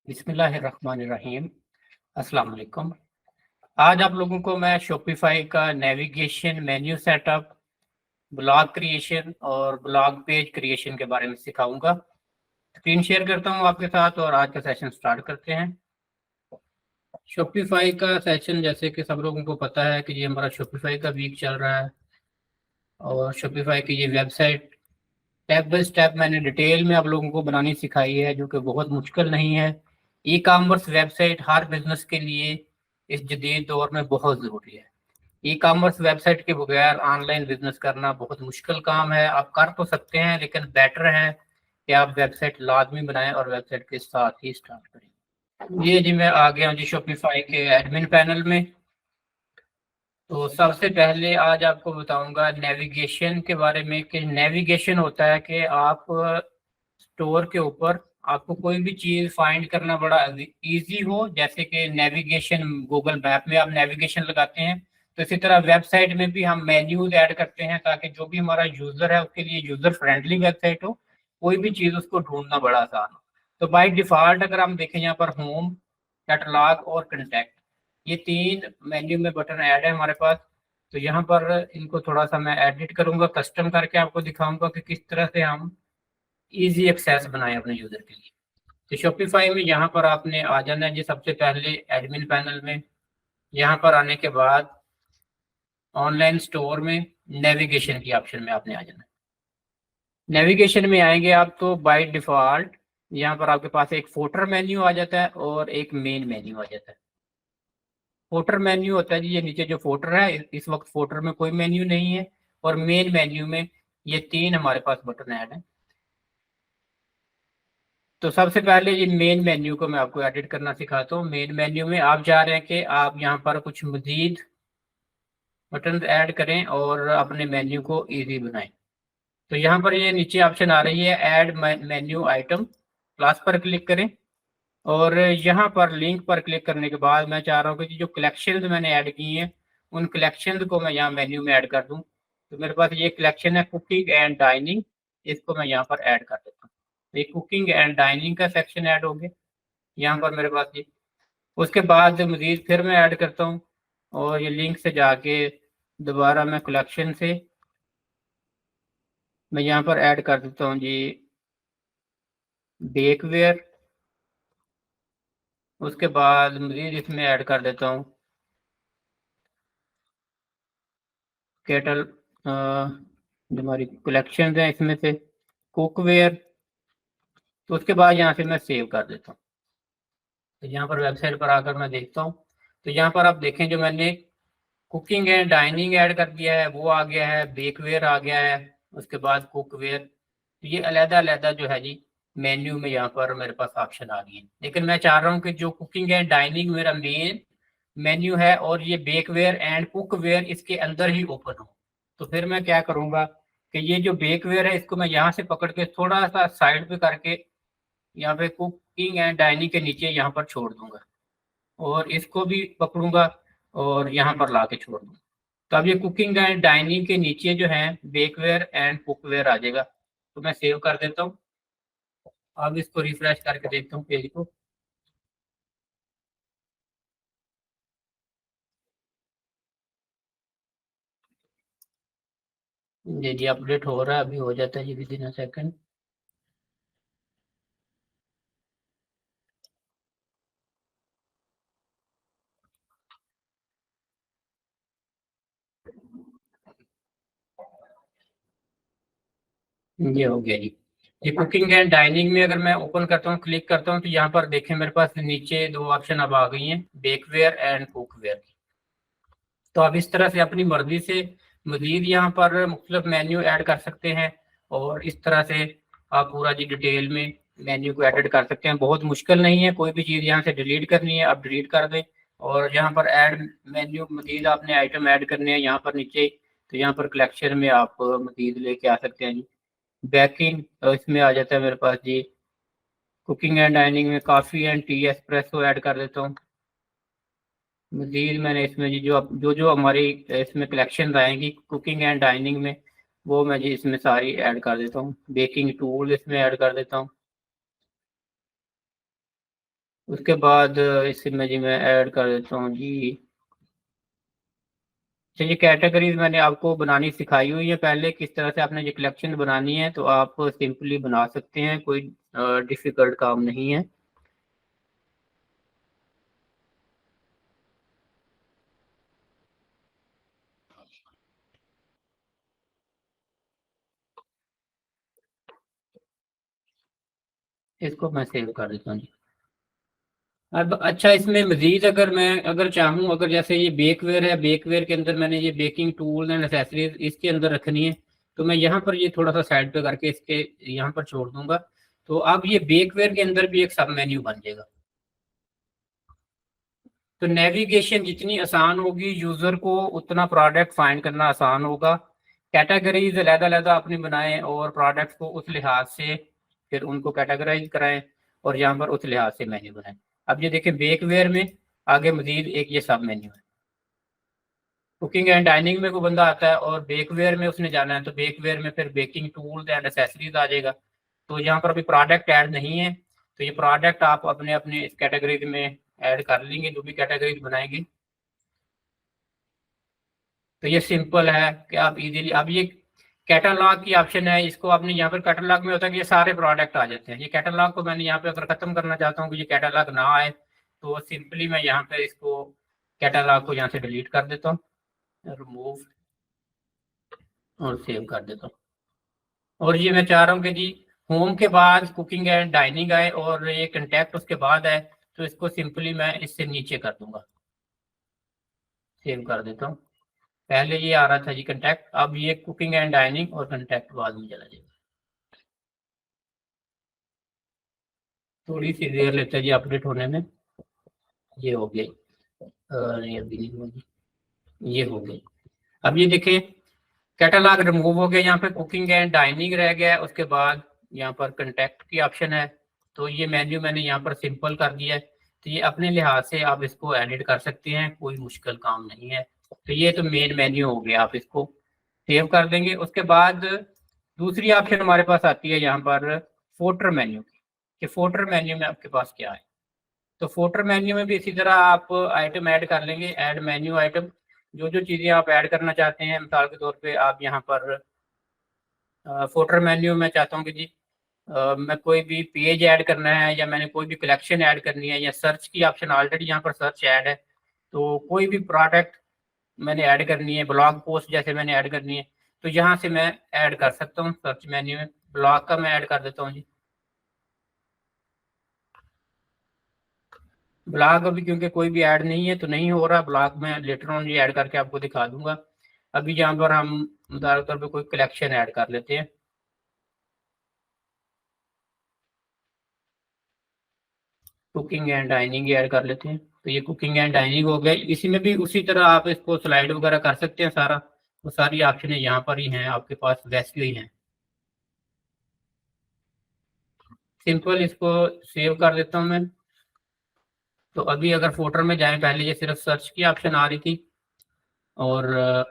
बिस्मिल्लाहिर्रहमानिर्रहीम। अस्सलाम वालेकुम। आज आप लोगों को मैं शॉपिफाई का navigation, menu setup, blog creation और ब्लॉग पेज क्रिएशन के बारे में सिखाऊंगा। स्क्रीन शेयर करता हूं आपके साथ और आज का सेशन स्टार्ट करते हैं। शॉपिफाई का सेशन, जैसे कि सब लोगों को पता है कि ये हमारा शॉपिफाई का वीक चल रहा है और शॉपिफाई की ये वेबसाइट स्टेप बाय स्टेप मैंने डिटेल में आप लोगों को बनानी सिखाई है, जो कि बहुत मुश्किल नहीं है। ई कॉमर्स वेबसाइट हर बिजनेस के लिए इस जदीद दौर में बहुत ज़रूरी है। ई कॉमर्स वेबसाइट के बगैर ऑनलाइन बिजनेस करना बहुत मुश्किल काम है। आप कर तो सकते हैं, लेकिन बेटर है कि आप वेबसाइट लाजमी बनाएं और वेबसाइट के साथ ही स्टार्ट करें। ये जी मैं आ गया हूँ जी शॉपिफाई के एडमिन पैनल में। तो सबसे पहले आज आपको बताऊंगा नेविगेशन के बारे में कि नेविगेशन होता है कि आप स्टोर के ऊपर आपको कोई भी चीज़ फाइंड करना बड़ा इजी हो। जैसे कि नेविगेशन, गूगल मैप में आप नेविगेशन लगाते हैं, तो इसी तरह वेबसाइट में भी हम मेन्यूज ऐड करते हैं ताकि जो भी हमारा यूज़र है उसके लिए यूज़र फ्रेंडली वेबसाइट हो, कोई भी चीज़ उसको ढूंढना बड़ा आसान हो। तो बाय डिफ़ॉल्ट अगर हम देखें यहाँ पर होम, कैटलॉग और कंटैक्ट, ये तीन मेन्यू में बटन ऐड है हमारे पास। तो यहाँ पर इनको थोड़ा सा मैं एडिट करूंगा, कस्टम करके आपको दिखाऊंगा कि किस तरह से हम इजी एक्सेस बनाए अपने यूजर के लिए। तो शॉपिफाई में यहाँ पर आपने आ जाना है जी सबसे पहले एडमिन पैनल में। यहाँ पर आने के बाद ऑनलाइन स्टोर में नेविगेशन की ऑप्शन में आपने आ जाना है। नेविगेशन में आएंगे आप तो बाय डिफॉल्ट यहाँ पर आपके पास एक फोल्डर मेन्यू आ जाता है और एक मेन मेन्यू आ जाता है। फोल्डर मेन्यू होता है जी, ये नीचे जो फोल्डर है, इस वक्त फोल्डर में कोई मेन्यू नहीं है, और मेन मेन्यू में ये तीन हमारे पास बटन ऐड है। तो सबसे पहले इन मेन मेन्यू को मैं आपको एडिट करना सिखाता हूँ। मेन मेन्यू में आप जा रहे हैं कि आप यहाँ पर कुछ मजीद बटन ऐड करें और अपने मेन्यू को इजी बनाएं। तो यहाँ पर ये नीचे ऑप्शन आ रही है ऐड मेन्यू आइटम, प्लस पर क्लिक करें और यहाँ पर लिंक पर क्लिक करने के बाद मैं चाह रहा हूँ कि जो कलेक्शन मैंने ऐड की हैं उन कलेक्शन को मैं यहाँ मेन्यू में ऐड कर दूँ। तो मेरे पास ये कलेक्शन है कुकिंग एंड डाइनिंग, इसको मैं यहाँ पर ऐड कर देता हूँ। तो ये कुकिंग एंड डाइनिंग का सेक्शन ऐड हो गया यहाँ पर मेरे पास ये। उसके बाद मजीद फिर मैं ऐड करता हूँ और ये लिंक से जाके दोबारा मैं कलेक्शन से मैं यहाँ पर ऐड कर देता हूँ जी बेकवेयर। उसके बाद मजीद इसमें ऐड कर देता हूँ केटल, जो हमारी कलेक्शन है इसमें से कुकवेयर। तो उसके बाद यहाँ से मैं सेव कर देता हूँ। तो यहाँ पर वेबसाइट पर आकर मैं देखता हूँ, तो यहाँ पर आप देखें जो मैंने कुकिंग एंड डाइनिंग ऐड कर दिया है वो आ गया है, बेकवेयर आ गया है, उसके बाद कुकवेयर। तो ये अलहदा अलहदा जो है जी मेन्यू में यहाँ पर मेरे पास ऑप्शन आ गई है। लेकिन मैं चाह रहा हूँ कि जो कुकिंग एंड डाइनिंग मेरा मेन मेन्यू है और ये बेकवेयर एंड कुकवेयर इसके अंदर ही ओपन हो। तो फिर मैं क्या करूँगा कि ये जो बेकवेयर है इसको मैं यहाँ से पकड़ के थोड़ा सा साइड पे करके यहाँ पे कुकिंग एंड डाइनिंग के नीचे यहाँ पर छोड़ दूंगा और इसको भी पकड़ूंगा और यहाँ पर ला के छोड़ दूंगा। तो अब ये कुकिंग एंड डाइनिंग के नीचे जो है बेकवेयर एंड कुकवेयर आ जाएगा। तो मैं सेव कर देता हूँ। अब इसको रिफ्रेश करके देखता हूँ पेज को। जी जी अपडेट हो रहा है, अभी हो जाता है जी विद इन अ सेकंड। ये हो गया जी। ये कुकिंग एंड डाइनिंग में अगर मैं ओपन करता हूँ, क्लिक करता हूँ, तो यहाँ पर देखें मेरे पास नीचे दो ऑप्शन अब आ गई हैं, बेकवेयर एंड कुकवेयर। तो आप इस तरह से अपनी मर्जी से मजीद यहाँ पर मुख्तलिफ मेन्यू ऐड कर सकते हैं और इस तरह से आप पूरा जी डिटेल में मेन्यू को एडिट कर सकते हैं। बहुत मुश्किल नहीं है, कोई भी चीज़ यहाँ से डिलीट करनी है आप डिलीट कर दें और यहाँ पर ऐड मेन्यू मजीद आपने आइटम ऐड करने हैं यहाँ पर नीचे। तो यहाँ पर कलेक्शन में आप मजीद लेके आ सकते हैं जी। बेकिंग इसमें आ जाता है मेरे पास जी। कुकिंग एंड डाइनिंग में coffee and T espresso add कर देता हूँ। मजीद मैंने इसमें जी जो जो जो हमारी इसमें कलेक्शन आएंगी कुकिंग एंड डाइनिंग में, वो मैं जी इसमें सारी ऐड कर देता हूँ। बेकिंग टूल इसमें ऐड कर देता हूँ। उसके बाद इसमें जी मैं ऐड कर देता हूँ जी। चलिए, कैटेगरीज मैंने आपको बनानी सिखाई हुई है पहले, किस तरह से आपने ये कलेक्शन बनानी है, तो आप सिंपली बना सकते हैं, कोई डिफिकल्ट काम नहीं है। इसको मैं सेव कर देता हूँ जी। अब अच्छा, इसमें मजीद अगर चाहूँ, अगर जैसे ये बेकवेयर है, बेकवेयर के अंदर मैंने ये बेकिंग टूल एंड एसेसरीज इसके अंदर रखनी है, तो मैं यहाँ पर ये थोड़ा सा साइड पे करके इसके यहाँ पर छोड़ दूंगा। तो अब ये बेकवेयर के अंदर भी एक सब मेन्यू बन जाएगा। तो नेविगेशन जितनी आसान होगी यूजर को, उतना प्रोडक्ट फाइंड करना आसान होगा। कैटेगरीज अलग-अलग आपने बनाए और प्रोडक्ट्स को उस लिहाज से फिर उनको कैटेगराइज कराएं, और यहाँ पर उस लिहाज से मेन्यू बनाएं। अब ये देखें, बेकवेयर में आगे मजीद एक ये सब मेन्यू है। कुकिंग एंड डाइनिंग में कोई बंदा आता है और बेकवेयर में उसने जाना है, तो बेकवेयर में फिर बेकिंग टूल्स एंड एसेसरीज आ जाएगा। तो यहाँ पर अभी प्रोडक्ट ऐड नहीं है, तो ये प्रोडक्ट आप अपने अपने इस कैटेगरीज में ऐड कर लेंगे, जो भी कैटेगरीज बनाएंगे। तो ये सिंपल है कि आप इजीली, अब ये कैटलॉग की ऑप्शन है, इसको आपने यहाँ पर, कैटलॉग में होता है कि ये सारे प्रोडक्ट आ जाते हैं। ये कैटलॉग को मैंने यहाँ पे अगर खत्म करना चाहता हूँ कि ये कैटलॉग ना आए, तो सिंपली मैं यहाँ पे इसको कैटलॉग को यहाँ से डिलीट कर देता हूँ, रिमूव, और सेव कर देता हूँ। और ये मैं चाह रहा हूँ कि जी होम के बाद कुकिंग एंड डाइनिंग आए और ये कंटैक्ट उसके बाद आए, तो इसको सिंपली मैं इससे नीचे कर दूंगा, सेव कर देता हूँ। पहले ये आ रहा था जी कंटैक्ट, अब ये कुकिंग एंड डाइनिंग और कंटैक्ट बाद में चला जाएगा। थोड़ी सी देर लेता है जी अपडेट होने में। ये हो गई, नहीं अभी नहीं होगी, ये हो गई। अब ये देखें, कैटलॉग रिमूव हो गया, यहाँ पे कुकिंग एंड डाइनिंग रह गया है, उसके बाद यहाँ पर कंटैक्ट की ऑप्शन है। तो ये मेन्यू मैंने यहाँ पर सिंपल कर दिया है। तो ये अपने लिहाज से आप इसको एडिट कर सकते हैं, कोई मुश्किल काम नहीं है। तो ये तो मेन मेन्यू हो गया, आप इसको सेव कर देंगे। उसके बाद दूसरी ऑप्शन हमारे पास आती है यहाँ पर फोल्डर मेन्यू की, कि फोल्डर मेन्यू में आपके पास क्या है। तो फोल्डर मेन्यू में भी इसी तरह आप आइटम ऐड कर लेंगे, ऐड मेन्यू आइटम, जो जो चीज़ें आप ऐड करना चाहते हैं। मिसाल के तौर पे आप यहाँ पर फोल्डर मेन्यू में चाहता हूँ कि जी मैं कोई भी पेज ऐड करना है, या मैंने कोई भी कलेक्शन ऐड करनी है, या सर्च की ऑप्शन ऑलरेडी यहाँ पर सर्च ऐड है, तो कोई भी प्रोडक्ट मैंने ऐड करनी है, ब्लॉग पोस्ट जैसे मैंने ऐड करनी है, तो यहाँ से मैं ऐड कर सकता हूँ सर्च मेन्यू में। ब्लॉग का मैं ऐड कर देता हूँ जी। ब्लॉग अभी क्योंकि कोई भी ऐड नहीं है तो नहीं हो रहा, ब्लॉग में लेटर ऑन ये ऐड करके आपको दिखा दूंगा। अभी यहाँ पर हम उदाहरण तौर पर कोई कलेक्शन ऐड कर लेते हैं, कुकिंग एंड डाइनिंग ऐड कर लेते हैं। तो ये कुकिंग एंड डाइनिंग हो गया। इसी में भी उसी तरह आप इसको स्लाइड वगैरह कर सकते हैं सारा, वो सारी ऑप्शन यहाँ पर ही हैं आपके पास, वैसे ही हैं। सिंपल इसको सेव कर देता हूँ मैं। तो अभी अगर फोल्डर में जाएं, पहले ये सिर्फ सर्च की ऑप्शन आ रही थी, और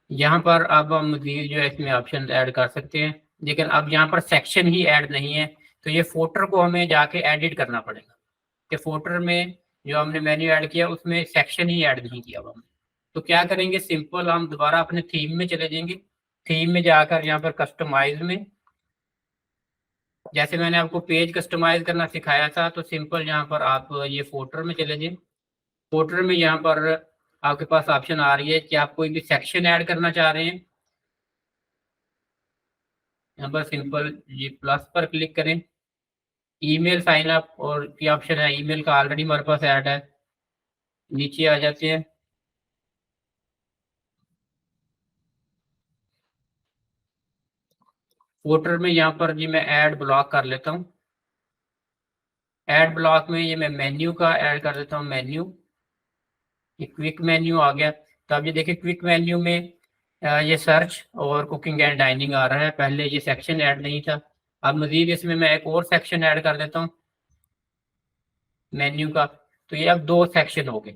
यहाँ पर अब हम मजीद जो है इसमें ऑप्शन ऐड कर सकते हैं, लेकिन अब यहाँ पर सेक्शन ही ऐड नहीं है। तो ये फोल्डर को हमें जाके एडिट करना पड़ेगा, कि फोल्डर में जो हमने मेन्यू ऐड किया उसमें सेक्शन ही ऐड नहीं किया हुआ हमने। तो क्या करेंगे, सिंपल हम दोबारा अपने थीम में चले जाएंगे। थीम में जाकर यहाँ पर कस्टमाइज में, जैसे मैंने आपको पेज कस्टमाइज करना सिखाया था, तो सिंपल यहाँ पर आप ये फोल्डर में चले जाइए। फोल्डर में यहाँ पर आपके पास ऑप्शन आ रही है कि आप कोई भी सेक्शन ऐड करना चाह रहे हैं। यहाँ पर सिंपल ये प्लस पर क्लिक करें, ईमेल साइन अप और की ऑप्शन है, ईमेल का ऑलरेडी हमारे पास ऐड है। नीचे आ जाते हैं, फोल्डर में यहाँ पर जी मैं ऐड ब्लॉक कर लेता हूँ। ऐड ब्लॉक में ये मैं मेन्यू का ऐड कर देता हूँ, मेन्यू, ये क्विक मेन्यू आ गया। तो अब ये देखिए क्विक मेन्यू में ये सर्च और कुकिंग एंड डाइनिंग आ रहा है, पहले ये सेक्शन ऐड नहीं था। अब मजीद इसमें मैं एक और सेक्शन ऐड कर देता हूँ मेन्यू का, तो ये अब दो सेक्शन हो गए।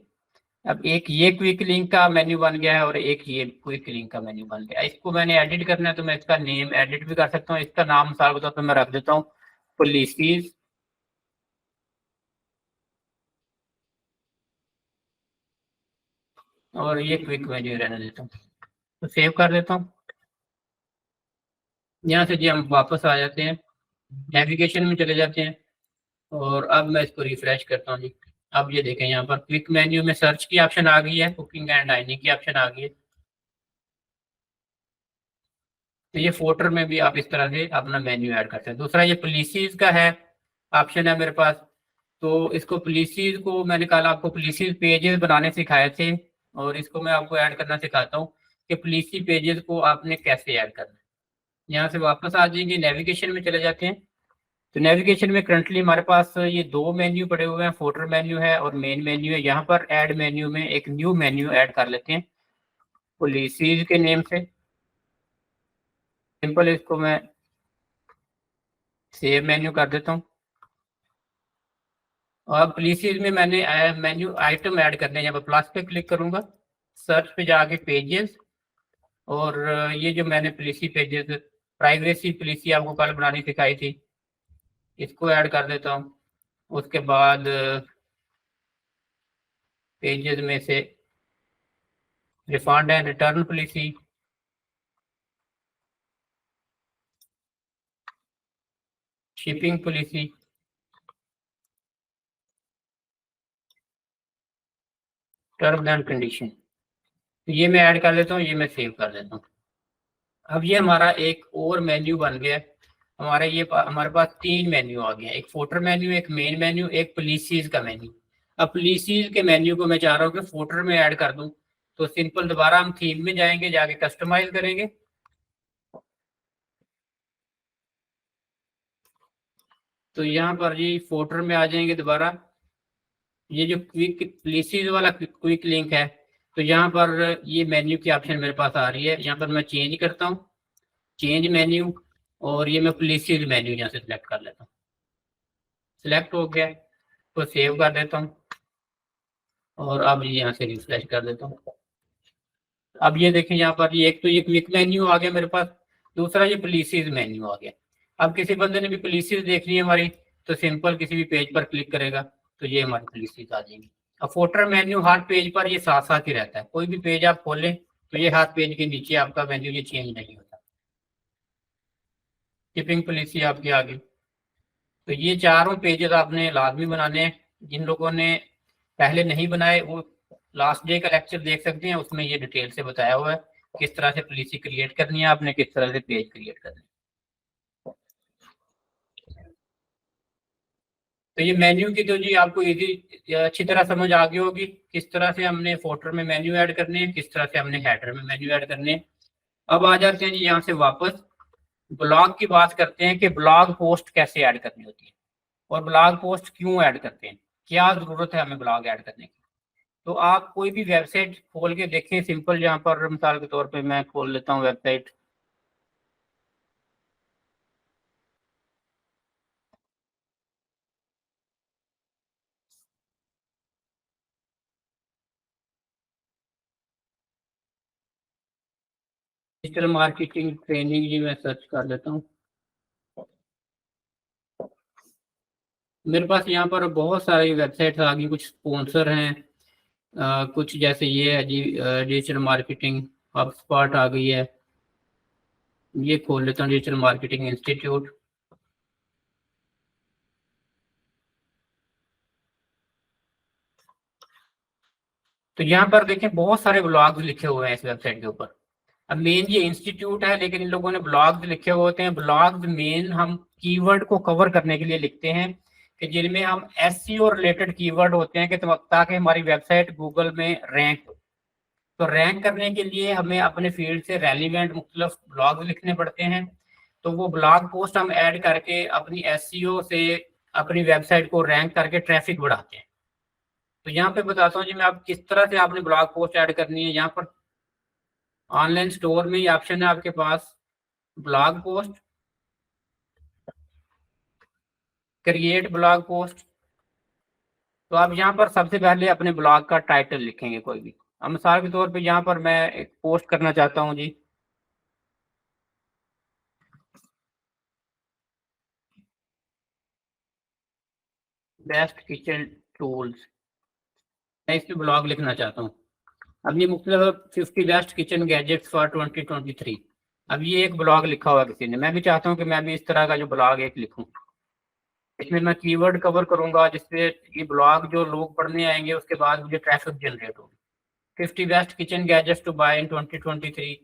अब एक ये क्विक लिंक का मेन्यू बन गया है और एक ये क्विक लिंक का मेन्यू बन गया। इसको मैंने एडिट करना है, तो मैं इसका नेम एडिट भी कर सकता हूँ। इसका नाम मिसाल के तौर पर मैं रख देता हूँ पुलिसीज और ये क्विक मेन्यू रहने देता हूँ, तो सेव कर देता हूँ। यहाँ से जी हम वापस आ जाते हैं, नेविगेशन में चले जाते हैं, और अब मैं इसको रिफ्रेश करता हूँ जी। अब ये देखें यहाँ पर क्विक मेन्यू में सर्च की ऑप्शन आ गई है, कुकिंग एंड डाइनिंग की ऑप्शन आ गई है। तो ये फोल्डर में भी आप इस तरह से अपना मेन्यू ऐड करते हैं। दूसरा ये पॉलिसीज का है, ऑप्शन है मेरे पास। तो इसको पॉलिसीज को मैंने कल आपको पॉलिसीज पेजेस बनाने सिखाए थे, और इसको मैं आपको ऐड करना सिखाता हूँ कि पॉलिसी पेजेस को आपने कैसे ऐड करना है। यहाँ से वापस आ जाएंगे, नेविगेशन में चले जाते हैं। तो नेविगेशन में करंटली हमारे पास ये दो मेन्यू पड़े हुए हैं, फोल्डर मेन्यू है और मेन मेन्यू है। यहाँ पर ऐड मेन्यू में एक न्यू मेन्यू ऐड कर लेते हैं पॉलिसीज के नेम से। सिंपल इसको मैं सेव मेन्यू कर देता हूँ। और पॉलिसीज में मैंने मेन्यू आइटम ऐड करने हैं। यहाँ पर प्लस पे क्लिक करूंगा, सर्च पे जाके पेजेस, और ये जो मैंने पॉलिसी पेजेस प्राइवेसी पॉलिसी आपको कल बनानी सिखाई थी, इसको ऐड कर देता हूँ। उसके बाद पेजेस में से refund and return policy, shipping policy, terms and condition, तो ये मैं ऐड कर देता हूँ, ये मैं सेव कर देता हूँ। अब ये हमारा एक और मेन्यू बन गया है। हमारे पास तीन मेन्यू आ गए हैं, एक फुटर मेन्यू, एक मेन मेन्यू, एक पॉलिसीज का मेन्यू। अब पॉलिसीज के मेन्यू को मैं चाह रहा हूँ कि फुटर में ऐड कर दूं। तो सिंपल दोबारा हम थीम में जाएंगे, जाके कस्टमाइज करेंगे। तो यहाँ पर जी फुटर में आ जाएंगे दोबारा। ये जो क्विक पॉलिसीज वाला क्विक लिंक है, तो यहाँ पर ये मेन्यू की ऑप्शन मेरे पास आ रही है। यहाँ पर मैं चेंज करता हूँ, चेंज मेन्यू, और ये मैं पॉलिसीज मेन्यू यहाँ से सिलेक्ट कर लेता हूँ। सिलेक्ट हो गया, तो सेव कर देता हूँ, और अब ये यहाँ से रिफ्रेश कर देता हूँ। अब ये देखें यहाँ पर ये एक तो ये क्विक मेन्यू आ गया मेरे पास, दूसरा ये पॉलिसीज मेन्यू आ गया। अब किसी बंदे ने भी पॉलिसीज देखनी है हमारी, तो सिंपल किसी भी पेज पर क्लिक करेगा, तो ये हमारी पॉलिसीज आ जाएंगी। अब फोल्डर मेन्यू हर पेज पर ये साथ साथ ही रहता है, कोई भी पेज आप खोलें तो ये हर पेज के नीचे आपका मेन्यू ये चेंज नहीं होता। शिपिंग पॉलिसी आपकी आ गई। तो ये चारों पेजेस आपने लाजमी बनाने हैं। जिन लोगों ने पहले नहीं बनाए वो लास्ट डे का लेक्चर देख सकते हैं, उसमें ये डिटेल से बताया हुआ है किस तरह से पॉलिसी क्रिएट करनी है आपने, किस तरह से पेज क्रिएट करना है। तो ये मेन्यू की तो जी आपको इजी अच्छी तरह समझ आ गई होगी, किस तरह से हमने फोल्डर में मेन्यू ऐड करने हैं, किस तरह से हमने हेडर में मेन्यू ऐड करने हैं। अब आ जाते हैं जी यहाँ से वापस ब्लॉग की बात करते हैं कि ब्लॉग पोस्ट कैसे ऐड करनी होती है, और ब्लॉग पोस्ट क्यों ऐड करते हैं, क्या जरूरत है हमें ब्लॉग ऐड करने की। तो आप कोई भी वेबसाइट खोल के देखें, सिंपल यहाँ पर मिसाल के तौर पे मैं खोल लेता हूँ वेबसाइट। डिजिटल मार्केटिंग ट्रेनिंग जी मैं सर्च कर लेता हूँ। मेरे पास यहाँ पर बहुत सारी वेबसाइट्स आ गई, कुछ स्पॉन्सर हैं, कुछ जैसे ये है जी डिजिटल मार्केटिंग हबस्पॉट आ गई है। ये खोल लेता हूँ डिजिटल मार्केटिंग इंस्टीट्यूट। तो यहाँ पर देखें बहुत सारे ब्लॉग्स लिखे हुए हैं इस वेबसाइट के ऊपर। अब मेन ये इंस्टीट्यूट है, लेकिन इन लोगों ने ब्लॉग्स लिखे हुए होते हैं। ब्लॉग्स मेन हम कीवर्ड को कवर करने के लिए लिखते हैं, कि जिनमें हम एसईओ रिलेटेड कीवर्ड होते हैं, कि ताकि हमारी वेबसाइट गूगल में रैंक हो। तो रैंक करने के लिए हमें अपने फील्ड से रेलिवेंट मुख्तलिफ ब्लॉग लिखने पड़ते हैं। तो वो ब्लॉग पोस्ट हम ऐड करके अपनी एसईओ से अपनी वेबसाइट को रैंक करके ट्रैफिक बढ़ाते हैं। तो यहाँ पे बताता हूँ जी मैं, आप किस तरह से आपने ब्लॉग पोस्ट ऐड करनी है। यहाँ पर ऑनलाइन स्टोर में ये ऑप्शन है आपके पास, blog post, create blog post. तो आप यहाँ पर सबसे पहले अपने ब्लॉग का टाइटल लिखेंगे कोई भी। अब मिसाल के तौर पे यहाँ पर मैं एक पोस्ट करना चाहता हूँ जी, बेस्ट किचन टूल्स, मैं इस पे ब्लॉग लिखना चाहता हूँ। अब ये मुख्तलिफ 50 बेस्ट किचन गैजेट्स फॉर 2023। अब ये एक ब्लॉग लिखा हुआ किसी ने, मैं भी चाहता हूँ कि मैं भी इस तरह का जो ब्लॉग एक लिखूं। इसमें मैं कीवर्ड कवर करूंगा जिससे ये ब्लॉग जो लोग पढ़ने आएंगे उसके बाद मुझे ट्रैफिक जनरेट होगी। 50 best kitchen gadgets to buy in 2023।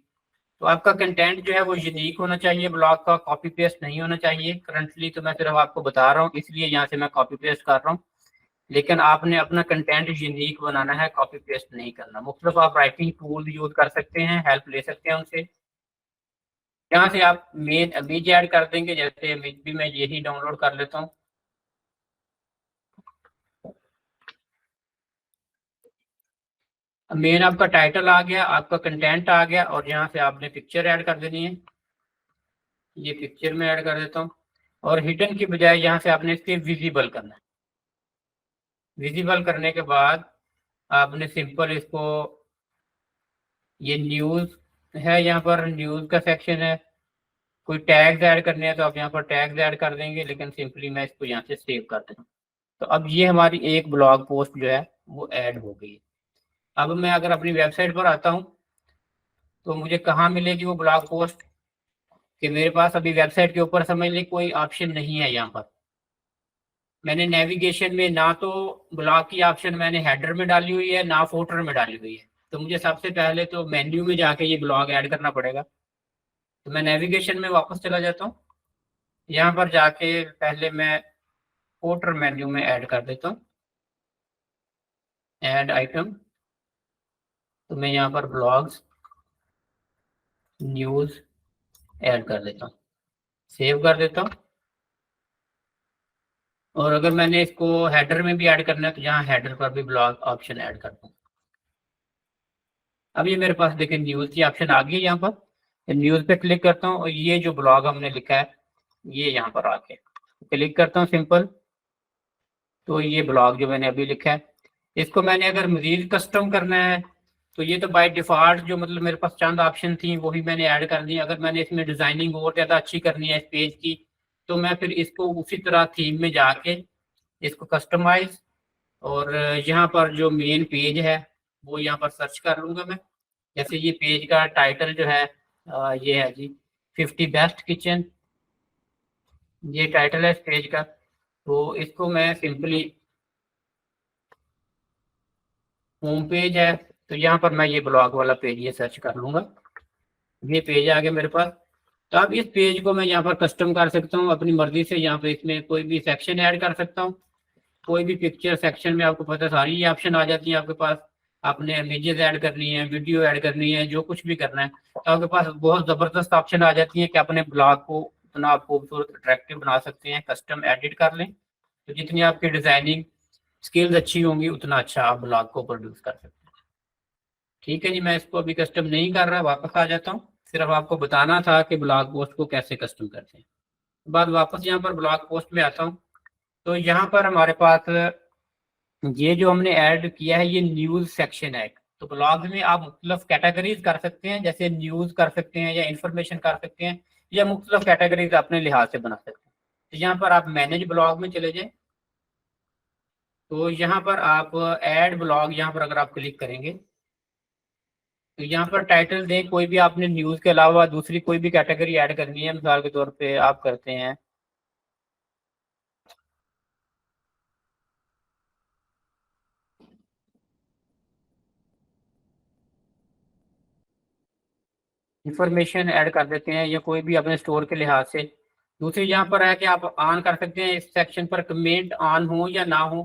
तो आपका कंटेंट जो है वो यूनिक होना चाहिए, ब्लॉग का कॉपी पेस्ट नहीं होना चाहिए। करंटली तो मैं सिर्फ आपको बता रहा हूँ, इसलिए यहाँ से मैं कॉपी पेस्ट कर रहा हूँ, लेकिन आपने अपना कंटेंट यूनिक बनाना है, कॉपी पेस्ट नहीं करना। मुख्तलिफ आप राइटिंग टूल यूज कर सकते हैं, हेल्प ले सकते हैं उनसे। यहाँ से आप मेन इमेज ऐड कर देंगे, जैसे इमेज भी मैं यही डाउनलोड कर लेता हूँ। मेन आपका टाइटल आ गया, आपका कंटेंट आ गया, और यहाँ से आपने पिक्चर ऐड कर देनी है। ये पिक्चर में ऐड कर देता हूँ, और हिडन की बजाय यहाँ से आपने इसके विजिबल करना है। विजिबल करने के बाद आपने सिंपल इसको, ये न्यूज है, यहाँ पर न्यूज का सेक्शन है। कोई टैग्स ऐड करने हैं तो आप यहाँ पर टैग्स ऐड कर देंगे, लेकिन सिंपली मैं इसको यहाँ से सेव कर देता हूँ। तो अब ये हमारी एक ब्लॉग पोस्ट जो है वो ऐड हो गई। अब मैं अगर अपनी वेबसाइट पर आता हूँ तो मुझे कहाँ मिलेगी वो ब्लॉग पोस्ट, कि मेरे पास अभी वेबसाइट के ऊपर समझ लीजिए कोई ऑप्शन नहीं है। यहाँ पर मैंने नेविगेशन में ना तो ब्लॉग की ऑप्शन मैंने हेडर में डाली हुई है, ना फुटर में डाली हुई है। तो मुझे सबसे पहले तो मेन्यू में जाके ये ब्लॉग ऐड करना पड़ेगा। तो मैं नेविगेशन में वापस चला जाता हूँ। यहाँ पर जाके पहले मैं फुटर मेन्यू में ऐड कर देता हूँ, ऐड आइटम। तो मैं यहाँ पर ब्लॉग्स न्यूज ऐड कर देता हूँ, सेव कर देता हूँ। और अगर मैंने इसको हेडर में भी ऐड करना है तो यहाँ हेडर पर भी ब्लॉग ऑप्शन ऐड कर दूँ। अब ये मेरे पास देखिए न्यूज की ऑप्शन आ गई है। यहाँ पर न्यूज पे क्लिक करता हूँ और ये जो ब्लॉग हमने लिखा है ये यहाँ पर आके क्लिक करता हूँ सिंपल। तो ये ब्लॉग जो मैंने अभी लिखा है, इसको मैंने अगर मजीद कस्टम करना है तो ये तो बाय डिफॉल्ट जो मतलब मेरे पास चंद ऑप्शन थी वही मैंने ऐड कर दी। अगर मैंने इसमें डिजाइनिंग और ज़्यादा अच्छी करनी है इस पेज की, तो मैं फिर इसको उसी तरह थीम में जाके इसको कस्टमाइज, और यहाँ पर जो मेन पेज है वो यहाँ पर सर्च कर लूंगा मैं। जैसे ये पेज का टाइटल जो है ये है जी 50 बेस्ट किचन, ये टाइटल है इस पेज का। तो इसको मैं सिंपली, होम पेज है तो यहाँ पर मैं ये ब्लॉग वाला पेज ये सर्च कर लूंगा। ये पेज आ गया मेरे पास। तो अब इस पेज को मैं यहाँ पर कस्टम कर सकता हूँ अपनी मर्जी से। यहाँ पे इसमें कोई भी सेक्शन ऐड कर सकता हूँ, कोई भी पिक्चर सेक्शन में आपको पता है सारी ये ऑप्शन आ जाती है आपके पास। आपने इमेजेस ऐड करनी है, वीडियो ऐड करनी है, जो कुछ भी करना है तो आपके पास बहुत ज़बरदस्त ऑप्शन आ जाती है कि अपने ब्लॉग को इतना आप खूबसूरत अट्रैक्टिव बना सकते हैं। कस्टम एडिट कर लें तो जितनी आपकी डिजाइनिंग स्किल्स अच्छी होंगी उतना अच्छा आप ब्लॉग को प्रोड्यूस कर सकते हैं। ठीक है जी, मैं इसको अभी कस्टम नहीं कर रहा, वापस आ जाता हूँ। सिर्फ आपको बताना था कि ब्लॉग पोस्ट को कैसे कस्टम करते हैं। बाद वापस यहाँ पर ब्लॉग पोस्ट में आता हूँ। तो यहाँ पर हमारे पास ये जो हमने ऐड किया है ये न्यूज सेक्शन है। तो ब्लॉग में आप मुख्तलिफ कैटेगरीज कर सकते हैं, जैसे न्यूज कर सकते हैं या इंफॉर्मेशन कर सकते हैं, या मुख्तलिफ कैटेगरीज अपने लिहाज से बना सकते हैं। तो यहाँ पर आप मैनेज ब्लॉग में चले जाएं। तो यहाँ पर आप ऐड ब्लॉग, यहाँ पर अगर आप क्लिक करेंगे तो यहाँ पर टाइटल दें कोई भी। आपने न्यूज के अलावा दूसरी कोई भी कैटेगरी ऐड करनी है, मिसाल के तौर पे आप करते हैं इंफॉर्मेशन ऐड कर देते हैं, या कोई भी अपने स्टोर के लिहाज से। दूसरी यहाँ पर है कि आप ऑन कर सकते हैं इस सेक्शन पर कमेंट ऑन हो या ना हो।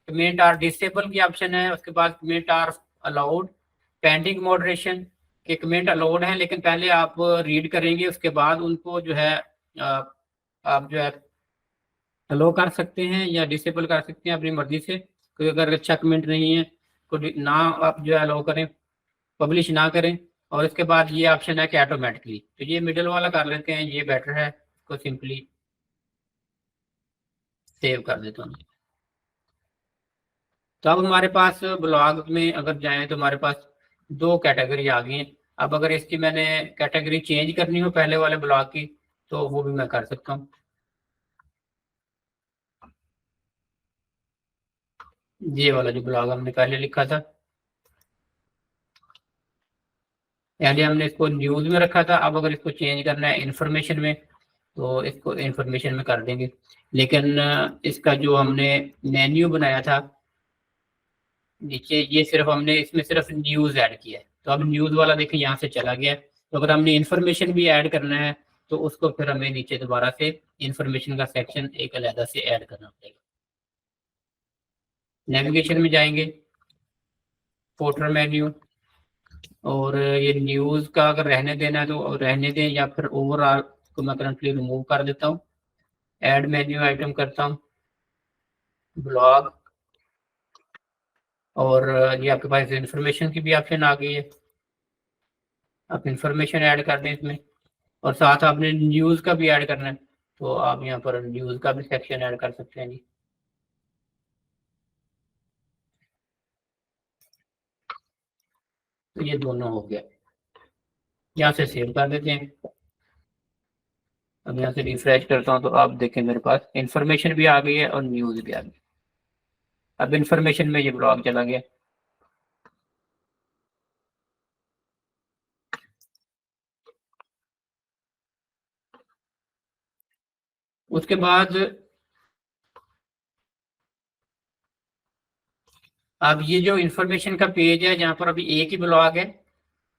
कमेंट आर डिसेबल की ऑप्शन है, उसके बाद comment are allowed, pending moderation के कमेंट अलाउड है, लेकिन पहले आप रीड करेंगे उसके बाद उनको जो है आप जो है अलो कर सकते हैं या डिसेबल कर सकते हैं अपनी मर्जी से। कोई अगर अच्छा कमेंट नहीं है तो ना आप जो है अलो करें, पब्लिश ना करें। और इसके बाद ये ऑप्शन है कि ऑटोमेटिकली, तो ये मिडिल वाला कर लेते हैं, ये बेटर है। इसको सिंपली सेव कर देता हूँ। तो अब हमारे पास ब्लॉग में अगर जाएं तो हमारे पास दो कैटेगरी आ गई हैं। अब अगर इसकी मैंने कैटेगरी चेंज करनी हो पहले वाले ब्लॉग की तो वो भी मैं कर सकता हूँ। ये वाला जो ब्लॉग हमने पहले लिखा था पहले हमने इसको न्यूज़ में रखा था, अब अगर इसको चेंज करना है इन्फॉर्मेशन में तो इसको इन्फॉर्मेशन में कर देंगे। लेकिन इसका जो हमने मेन्यू बनाया था नीचे, ये सिर्फ हमने इसमें सिर्फ न्यूज़ ऐड किया है, तो अब न्यूज़ वाला देखिए यहाँ से चला गया। तो अगर हमने इन्फॉर्मेशन भी ऐड करना है तो उसको फिर हमें नीचे दोबारा से इन्फॉर्मेशन का सेक्शन एक अलग से ऐड करना पड़ेगा। नेविगेशन में जाएंगे, फोल्डर मेन्यू, और ये न्यूज़ का अगर रहने देना है तो रहने दें, या फिर ओवरऑल को मैं करंटली रिमूव कर देता हूँ। ऐड मेन्यू आइटम करता हूँ, ब्लॉग, और ये आपके पास इन्फॉर्मेशन की भी ऑप्शन आ गई है, आप इन्फॉर्मेशन ऐड कर दें इसमें, और साथ आपने न्यूज़ का भी ऐड करना है तो आप यहाँ पर न्यूज़ का भी सेक्शन ऐड कर सकते हैं जी। तो ये दोनों हो गया, यहाँ से सेव कर देते हैं। अब यहाँ से रिफ्रेश करता हूँ तो आप देखें मेरे पास इन्फॉर्मेशन भी आ गई है और न्यूज़ भी आ गई। अब इन्फॉर्मेशन में ये ब्लॉग चला गया। उसके बाद अब ये जो इन्फॉर्मेशन का पेज है जहाँ पर अभी एक ही ब्लॉग है,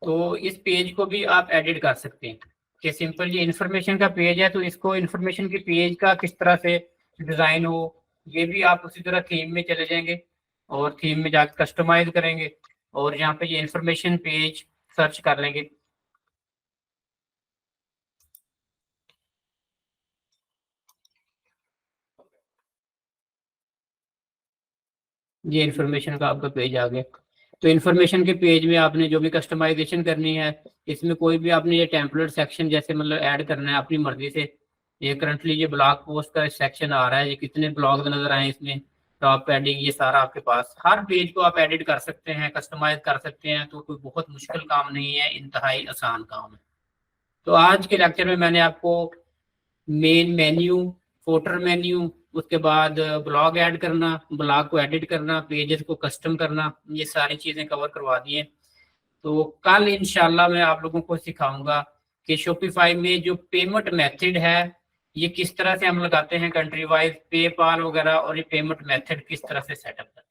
तो इस पेज को भी आप एडिट कर सकते हैं कि सिंपल ये इन्फॉर्मेशन का पेज है तो इसको इन्फॉर्मेशन के पेज का किस तरह से डिजाइन हो, ये भी आप उसी तरह थीम में चले जाएंगे और थीम में जाकर कस्टमाइज करेंगे और यहाँ पे ये इन्फॉर्मेशन पेज सर्च कर लेंगे। ये इन्फॉर्मेशन का आपका पेज आ गया। तो इन्फॉर्मेशन के पेज में आपने जो भी कस्टमाइजेशन करनी है, इसमें कोई भी आपने ये टेम्पलेट सेक्शन जैसे मतलब ऐड करना है अपनी मर्जी से। ये करंटली ये ब्लॉग पोस्ट का सेक्शन आ रहा है, ये कितने ब्लॉग नजर आए इसमें, टॉप एडिंग, ये सारा आपके पास। हर पेज को आप एडिट कर सकते हैं, कस्टमाइज कर सकते हैं, तो कोई बहुत मुश्किल काम नहीं है, इंतहाई आसान काम है। तो आज के लेक्चर में मैंने आपको मेन मेन्यू, फुटर मेन्यू, उसके बाद ब्लॉग ऐड करना, ब्लॉग को एडिट करना, पेजेस को कस्टम करना, ये सारी चीजें कवर करवा दी हैं। तो कल इंशाल्लाह मैं आप लोगों को सिखाऊंगा कि शॉपिफाई में जो पेमेंट मेथड है ये किस तरह से हम लगाते हैं, कंट्री वाइज पेपाल वगैरह, और ये पेमेंट मेथड किस तरह से सेटअप करते हैं।